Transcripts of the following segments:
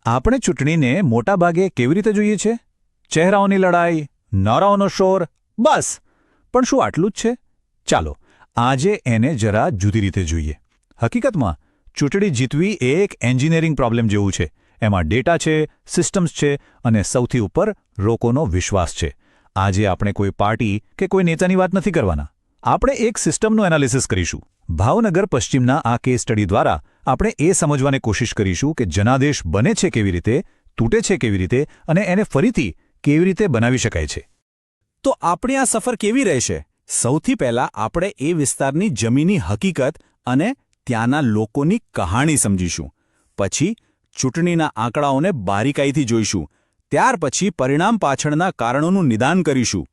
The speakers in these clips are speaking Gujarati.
આપણે ચૂંટણીને મોટાભાગે કેવી રીતે જોઈએ છે? ચહેરાઓની લડાઈ, નારાઓનો શોર, બસ. પણ શું આટલું જ છે? ચાલો આજે એને જરા જુદી રીતે જોઈએ. હકીકતમાં ચૂંટણી જીતવી એ એક એન્જિનિયરિંગ પ્રોબ્લેમ જેવું છે. એમાં ડેટા છે, સિસ્ટમ્સ છે અને સૌથી ઉપર લોકોનો વિશ્વાસ છે. આજે આપણે કોઈ પાર્ટી કે કોઈ નેતાની વાત નથી કરવાના. આપણે એક સિસ્ટમનું એનાલિસિસ કરીશું. ભાવનગર પશ્ચિમના આ કેસ સ્ટડી દ્વારા આપણે એ સમજવાની કોશિશ કરીશું કે જનાદેશ બને છે કેવી રીતે, તૂટે છે કેવી રીતે અને એને ફરીથી કેવી રીતે બનાવી શકાય છે. તો આપણી આ સફર કેવી રહેશે? સૌથી પહેલાં આપણે એ વિસ્તારની જમીની હકીકત અને ત્યાંના લોકોની કહાણી સમજીશું. પછી ચૂંટણીના આંકડાઓને બારીકાઈથી જોઈશું. ત્યાર પછી પરિણામ પાછળના કારણોનું નિદાન કરીશું.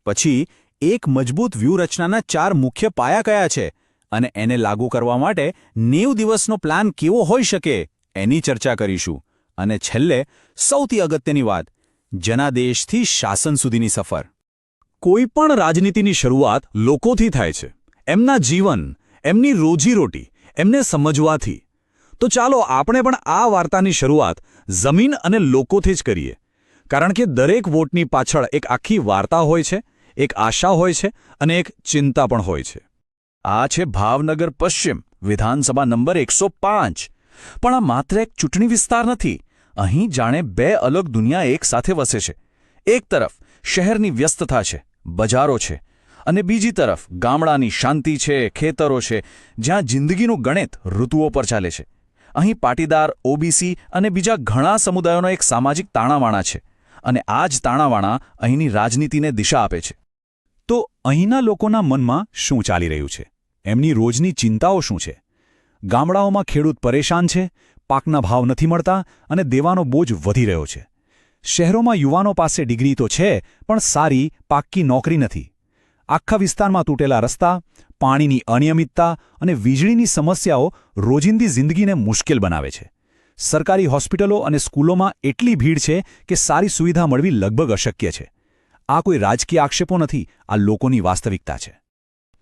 પછી એક મજબૂત વ્યૂહરચનાના 4 મુખ્ય પાયા કયા છે અને એને લાગુ કરવા માટે 90 દિવસનો પ્લાન કેવો હોઈ શકે એની ચર્ચા કરીશું. અને છેલ્લે સૌથી અગત્યની વાત, જનાદેશથી શાસન સુધીની સફર. કોઈ પણ રાજનીતિની શરૂઆત લોકોથી થાય છે. એમના જીવન, એમની રોજીરોટી, એમને સમજવાથી. તો ચાલો આપણે પણ આ વાર્તાની શરૂઆત જમીન અને લોકોથી જ કરીએ. કારણ કે દરેક વોટની પાછળ એક આખી વાર્તા હોય છે, એક આશા હોય છે અને એક ચિંતા પણ હોય છે. આ છે ભાવનગર પશ્ચિમ, વિધાનસભા નંબર 105. પણ આ માત્ર એક ચૂંટણી વિસ્તાર નથી. અહીં જાણે 2 અલગ દુનિયા એક સાથે વસે છે. એક તરફ શહેરની વ્યસ્તતા છે, બજારો છે, અને બીજી તરફ ગામડાની શાંતિ છે, ખેતરો છે, જ્યાં જિંદગીનું ગણિત ઋતુઓ પર ચાલે છે. અહીં પાટીદાર, ઓબીસી અને બીજા ઘણા સમુદાયોનો એક સામાજિક તાણાવાણા છે. અને આ જ તાણાવાણા અહીંની રાજનીતિને દિશા આપે છે. તો અહીંના લોકોના મનમાં શું ચાલી રહ્યું છે? એમની રોજની ચિંતાઓ શું છે? ગામડાઓમાં ખેડૂત પરેશાન છે, પાકના ભાવ નથી મળતા અને દેવાનો બોજ વધી રહ્યો છે. શહેરોમાં યુવાનો પાસે ડિગ્રી તો છે, પણ સારી પાક્કી નોકરી નથી. આખા વિસ્તારમાં તૂટેલા રસ્તા, પાણીની અનિયમિતતા અને વીજળીની સમસ્યાઓ રોજિંદી જિંદગીને મુશ્કેલ બનાવે છે. સરકારી હોસ્પિટલો અને સ્કૂલોમાં એટલી ભીડ છે કે સારી સુવિધા મળવી લગભગ અશક્ય છે. આ કોઈ રાજકીય આક્ષેપો નથી, આ લોકોની વાસ્તવિકતા છે.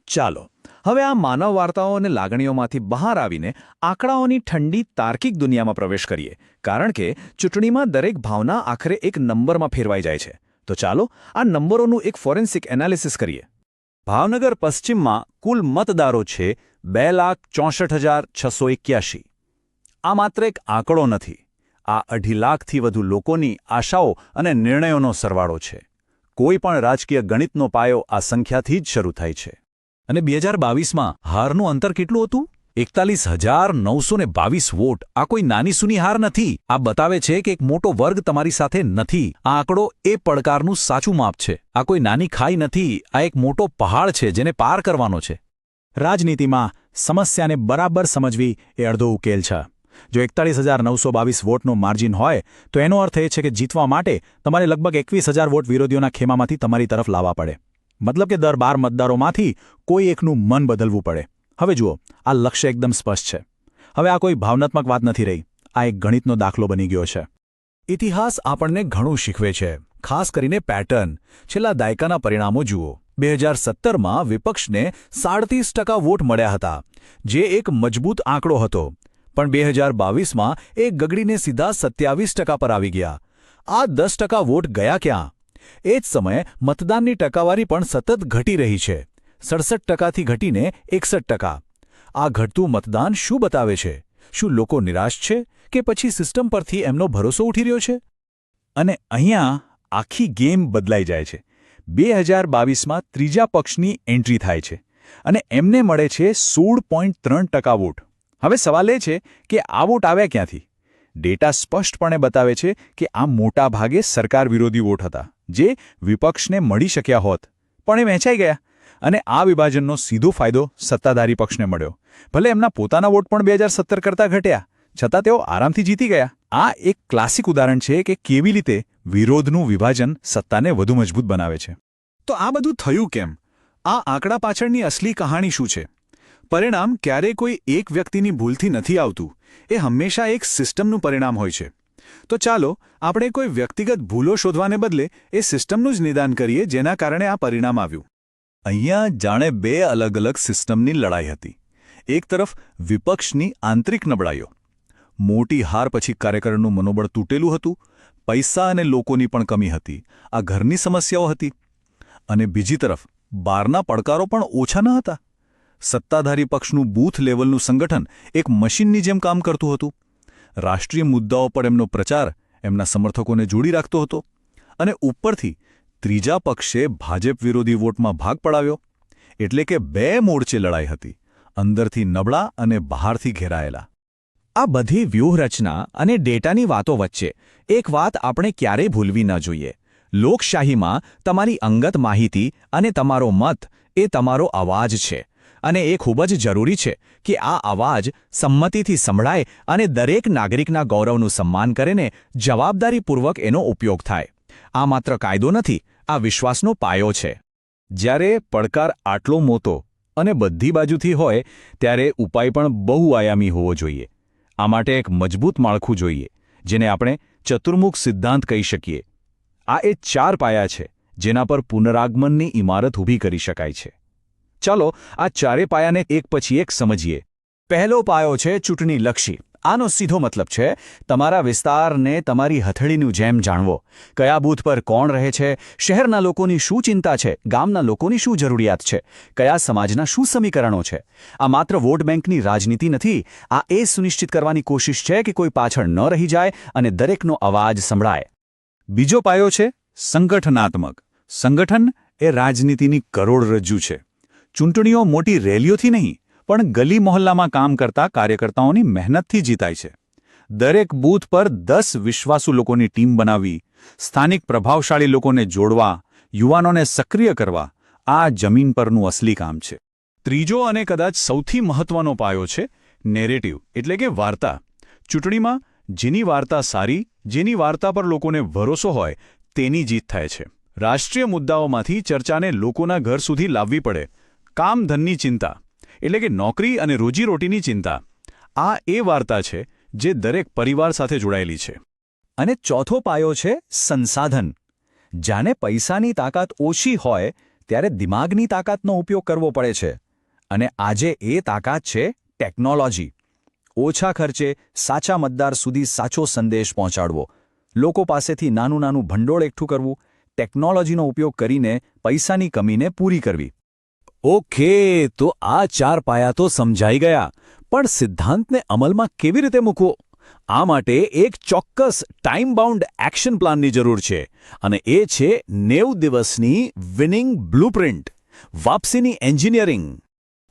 ચાલો હવે આ માનવ વાર્તાઓ અને લાગણીઓમાંથી બહાર આવીને આંકડાઓની ઠંડી તાર્કિક દુનિયામાં પ્રવેશ કરીએ. કારણ કે ચૂંટણીમાં દરેક ભાવના આખરે એક નંબરમાં ફેરવાઈ જાય છે. તો ચાલો આ નંબરોનું એક ફોરેન્સિક એનાલિસિસ કરીએ. ભાવનગર પશ્ચિમમાં કુલ મતદારો છે 2,64,681. આ માત્ર એક આંકડો નથી. આ 2.5 લાખથી વધુ લોકોની આશાઓ અને નિર્ણયોનો સરવાળો છે. કોઈ પણ રાજકીય ગણિતનો પાયો આ સંખ્યાથી જ શરૂ થાય છે. અને 2022માં હારનું અંતર કેટલું હતું? 41,922 વોટ. આ કોઈ નાની સૂની હાર નથી. આ બતાવે છે કે એક મોટો વર્ગ તમારી સાથે નથી. આ આંકડો એ પડકારનું સાચું માપ છે. આ કોઈ નાની ખાઈ નથી. આ એક મોટો પહાડ છે જેને પાર કરવાનો છે. રાજનીતિમાં સમસ્યાને બરાબર સમજવી એ અડધો ઉકેલ છે. જો 41,922 વોટનો માર્જિન હોય તો એનો અર્થ એ છે કે જીતવા માટે તમારે લગભગ 21,000 વોટ વિરોધીઓના ખેમામાંથી તમારી તરફ લાવવા પડે. મતલબ કે દર 12 મતદારોમાંથી કોઈ એકનું મન બદલવું પડે. હવે જુઓ, આ લક્ષ્ય એકદમ સ્પષ્ટ છે. હવે આ કોઈ ભાવનાત્મક વાત નથી રહી. આ એક ગણિતનો દાખલો બની ગયો છે. ઇતિહાસ આપણને ઘણું શીખવે છે, ખાસ કરીને પેટર્ન. છેલ્લા દાયકાના પરિણામો જુઓ. 2017માં વિપક્ષને 37% વોટ મળ્યા હતા, જે એક મજબૂત આંકડો હતો. પણ 2022માં એ ગગડીને સીધા 27% પર આવી ગયા. આ 10% વોટ ગયા ક્યાં? એ જ સમયે મતદાનની ટકાવારી પણ સતત ઘટી રહી છે. 67%થી ઘટીને 61%. આ ઘટતું મતદાન શું બતાવે છે? શું લોકો નિરાશ છે કે પછી સિસ્ટમ પરથી એમનો ભરોસો ઉઠી રહ્યો છે? અને અહીંયા આખી ગેમ બદલાઈ જાય છે. 2022માં ત્રીજા પક્ષની એન્ટ્રી થાય છે અને એમને મળે છે 16.3% વોટ. હવે સવાલ એ છે કે આ વોટ આવ્યા ક્યાંથી? ડેટા સ્પષ્ટપણે બતાવે છે કે આ મોટા ભાગે સરકાર વિરોધી વોટ હતા, જે વિપક્ષને મળી શક્યા હોત, પણ એ વહેંચાઈ ગયા. અને આ વિભાજનનો સીધો ફાયદો સત્તાધારી પક્ષને મળ્યો. ભલે એમના પોતાના વોટ પણ 2017 કરતાં ઘટ્યા, છતાં તેઓ આરામથી જીતી ગયા. આ એક ક્લાસિક ઉદાહરણ છે કે કેવી રીતે વિરોધનું વિભાજન સત્તાને વધુ મજબૂત બનાવે છે. તો આ બધું થયું કેમ? આ આંકડા પાછળની અસલી કહાણી શું છે? પરિણામ ક્યારેય કોઈ એક વ્યક્તિની ભૂલથી નથી આવતું. એ હંમેશા એક સિસ્ટમનું પરિણામ હોય છે. તો ચાલો આપણે કોઈ વ્યક્તિગત ભૂલો શોધવાને બદલે એ સિસ્ટમનું જ નિદાન કરીએ જેના કારણે આ પરિણામ આવ્યું. અહીંયા જાણે 2 અલગ અલગ સિસ્ટમની લડાઈ હતી. એક તરફ વિપક્ષની આંતરિક નબળાઈઓ. મોટી હાર પછી કાર્યકરનું મનોબળ તૂટેલું હતું, પૈસા અને લોકોની પણ કમી હતી, આ ઘરની સમસ્યાઓ હતી. અને બીજી તરફ બહારના પડકારો પણ ઓછા ન હતા. સત્તાધારી પક્ષનું બૂથ લેવલનું સંગઠન એક મશીનની જેમ કામ કરતું હતું. રાષ્ટ્રીય મુદ્દાઓ પર એમનો પ્રચાર એમના સમર્થકોને જોડી રાખતો હતો. અને ઉપરથી ત્રીજા પક્ષે ભાજપ વિરોધી વોટમાં ભાગ પડાવ્યો. એટલે કે બે મોરચે લડાઈ હતી, અંદરથી નબળા અને બહારથી ઘેરાયેલા. આ બધી વ્યૂહરચના અને ડેટાની વાતો વચ્ચે એક વાત આપણે ક્યારેય ભૂલવી ન જોઈએ. લોકશાહીમાં તમારી અંગત માહિતી અને તમારો મત એ તમારો અવાજ છે. અને એ ખૂબ જ જરૂરી છે કે આ અવાજ સંમતિથી સંભળાય અને દરેક નાગરિકના ગૌરવનું સન્માન કરીને જવાબદારીપૂર્વક એનો ઉપયોગ થાય. આ માત્ર કાયદો નથી, આ વિશ્વાસનો પાયો છે. જ્યારે પડકાર આટલો મોટો અને બધી બાજુથી હોય ત્યારે ઉપાય પણ બહુઆયામી હોવો જોઈએ. આ માટે એક મજબૂત માળખું જોઈએ, જેને આપણે ચતુર્મુખ સિદ્ધાંત કહી શકીએ. આ એ 4 પાયા છે જેના પર પુનરાગમનની ઇમારત ઊભી કરી શકાય છે. ચાલો આ 4 પાયાને એક પછી એક સમજીએ. પહેલો પાયો છે ચૂંટણીલક્ષી. આનો સીધો મતલબ છે તમારા વિસ્તારને તમારી હથેળીનું જેમ જાણવો. કયા બૂથ પર કોણ રહે છે, શહેરના લોકોની શું ચિંતા છે, ગામના લોકોની શું જરૂરિયાત છે, કયા સમાજના શું સમીકરણો છે. આ માત્ર વોટ બેંકની રાજનીતિ નથી, આ એ સુનિશ્ચિત કરવાની કોશિશ છે કે કોઈ પાછળ ન રહી જાય અને દરેકનો અવાજ સંભળાય. બીજો પાયો છે સંગઠનાત્મક. સંગઠન એ રાજનીતિની કરોડરજ્જુ છે. ચૂંટણીઓ મોટી રેલીઓથી નહીં, પણ ગલી મહોલ્લામાં કામ કરતા કાર્યકર્તાઓની મહેનતથી જીતાય છે. દરેક બૂથ પર 10 વિશ્વાસુ લોકોની ટીમ બનાવવી, સ્થાનિક પ્રભાવશાળી લોકોને જોડવા, યુવાનોને સક્રિય કરવા, આ જમીન પરનું અસલી કામ છે. ત્રીજો અને કદાચ સૌથી મહત્વનો પાયો છે નેરેટિવ, એટલે કે વાર્તા. ચૂંટણીમાં જેની વાર્તા સારી, જેની વાર્તા પર લોકોને ભરોસો હોય, તેની જીત થાય છે. રાષ્ટ્રીય મુદ્દાઓમાંથી ચર્ચાને લોકોના ઘર સુધી લાવવી પડે. કામ ધનની ચિંતા, એટલે કે નોકરી અને રોજીરોટીની ચિંતા, આ એ વાર્તા છે જે દરેક પરિવાર સાથે જોડાયેલી છે. અને ચોથો પાયો છે સંસાધન. જાણે પૈસાની તાકાત ઓછી હોય ત્યારે દિમાગની તાકાતનો ઉપયોગ કરવો પડે છે. અને આજે એ તાકાત છે ટેકનોલોજી. ઓછા ખર્ચે સાચા મતદાર સુધી સાચો સંદેશ પહોંચાડવો, લોકો પાસેથી નાનું નાનું ભંડોળ એકઠું કરવું, ટેકનોલોજીનો ઉપયોગ કરીને પૈસાની કમીને પૂરી કરવી. ઓકે, તો આ 4 પાયા તો સમજાઈ ગયા, પણ સિદ્ધાંતને અમલમાં કેવી રીતે મૂકવો? આ માટે એક ચોક્કસ ટાઈમ બાઉન્ડ એક્શન પ્લાનની જરૂર છે. અને એ છે 90 દિવસની વિનિંગ બ્લુપ્રિન્ટ, વાપસીની એન્જિનિયરિંગ.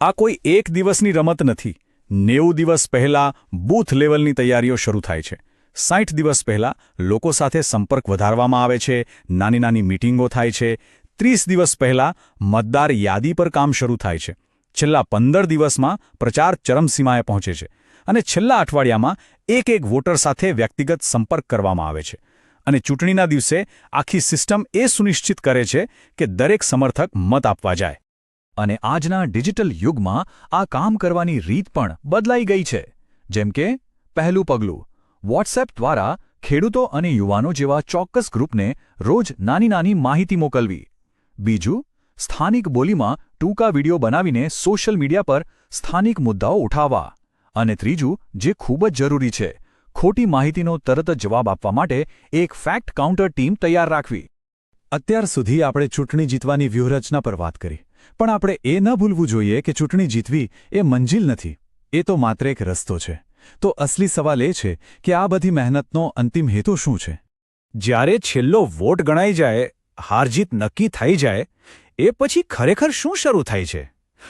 આ કોઈ એક દિવસની રમત નથી. 90 દિવસ પહેલા બૂથ લેવલની તૈયારીઓ શરૂ થાય છે. 60 દિવસ પહેલા લોકો સાથે સંપર્ક વધારવામાં આવે છે, નાની નાની મીટિંગો થાય છે. 30 દિવસ પહેલા મતદાર યાદી પર કામ શરૂ થાય છે. છેલ્લા 15 દિવસમાં પ્રચાર ચરમસીમાએ પહોંચે છે. અને છેલ્લા અઠવાડિયામાં એક વોટર સાથે વ્યક્તિગત સંપર્ક કરવામાં આવે છે. અને ચૂંટણીના દિવસે આખી સિસ્ટમ એ સુનિશ્ચિત કરે છે કે દરેક સમર્થક મત આપવા જાય. અને આજના ડિજિટલ યુગમાં આ કામ કરવાની રીત પણ બદલાઈ ગઈ છે. જેમ કે પહેલું પગલું, વોટ્સએપ દ્વારા ખેડૂતો અને યુવાનો જેવા ચોક્કસ ગ્રુપને રોજ નાની નાની માહિતી મોકલવી. બીજું, સ્થાનિક બોલીમાં ટૂંકા વિડીયો બનાવીને સોશિયલ મીડિયા પર સ્થાનિક મુદ્દાઓ ઉઠાવવા. અને ત્રીજું, જે ખૂબ જ જરૂરી છે, ખોટી માહિતીનો તરત જ જવાબ આપવા માટે એક ફેક્ટ કાઉન્ટર ટીમ તૈયાર રાખવી. અત્યાર સુધી આપણે ચૂંટણી જીતવાની વ્યૂહરચના પર વાત કરી, પણ આપણે એ ન ભૂલવું જોઈએ કે ચૂંટણી જીતવી એ મંજિલ નથી, એ તો માત્ર એક રસ્તો છે. તો અસલી સવાલ એ છે કે આ બધી મહેનતનો અંતિમ હેતુ શું છે? જ્યારે છેલ્લો વોટ ગણાઈ જાય, હારજીત નક્કી થઈ જાય, એ પછી ખરેખર શું શરૂ થાય છે?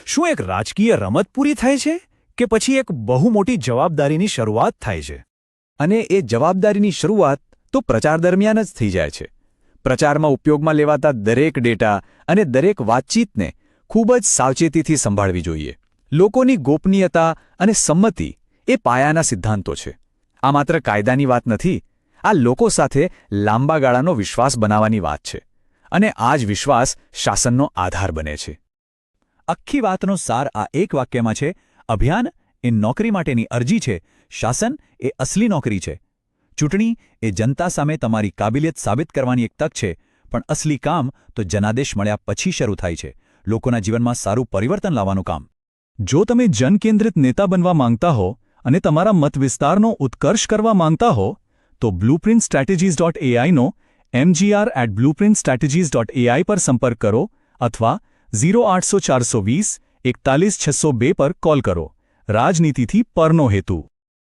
શું એક રાજકીય રમત પૂરી થાય છે કે પછી એક બહુ મોટી જવાબદારીની શરૂઆત થાય છે? અને એ જવાબદારીની શરૂઆત તો પ્રચાર દરમિયાન જ થઈ જાય છે. પ્રચારમાં ઉપયોગમાં લેવાતા દરેક ડેટા અને દરેક વાતચીતને ખૂબ જ સાવચેતીથી સંભાળવી જોઈએ. લોકોની ગોપનીયતા અને સંમતિ એ પાયાના સિદ્ધાંતો છે. આ માત્ર કાયદાની વાત નથી, આ લોકો સાથે લાંબા ગાળાનો વિશ્વાસ બનાવવાની વાત છે. અને આ જ વિશ્વાસ શાસનનો આધાર બને છે. આખી વાતનો સાર આ એક વાક્યમાં છે: અભિયાન એ નોકરી માટેની અરજી છે, શાસન એ અસલી નોકરી છે. ચૂંટણી એ જનતા સામે તમારી કાબિલિયત સાબિત કરવાની એક તક છે, પણ અસલી કામ તો જનાદેશ મળ્યા પછી શરૂ થાય છે, લોકોના જીવનમાં સારું પરિવર્તન લાવવાનું કામ. જો તમે જનકેન્દ્રિત નેતા બનવા માંગતા હો અને તમારા મત વિસ્તારનો ઉત્કર્ષ કરવા માંગતા હો તો blueprintstrategies.ai નો mgr@blueprintstrategies.ai પર સંપર્ક કરો અથવા 0800 420 41 602 પર કોલ કરો. રાજનીતિથી પરનો હેતુ.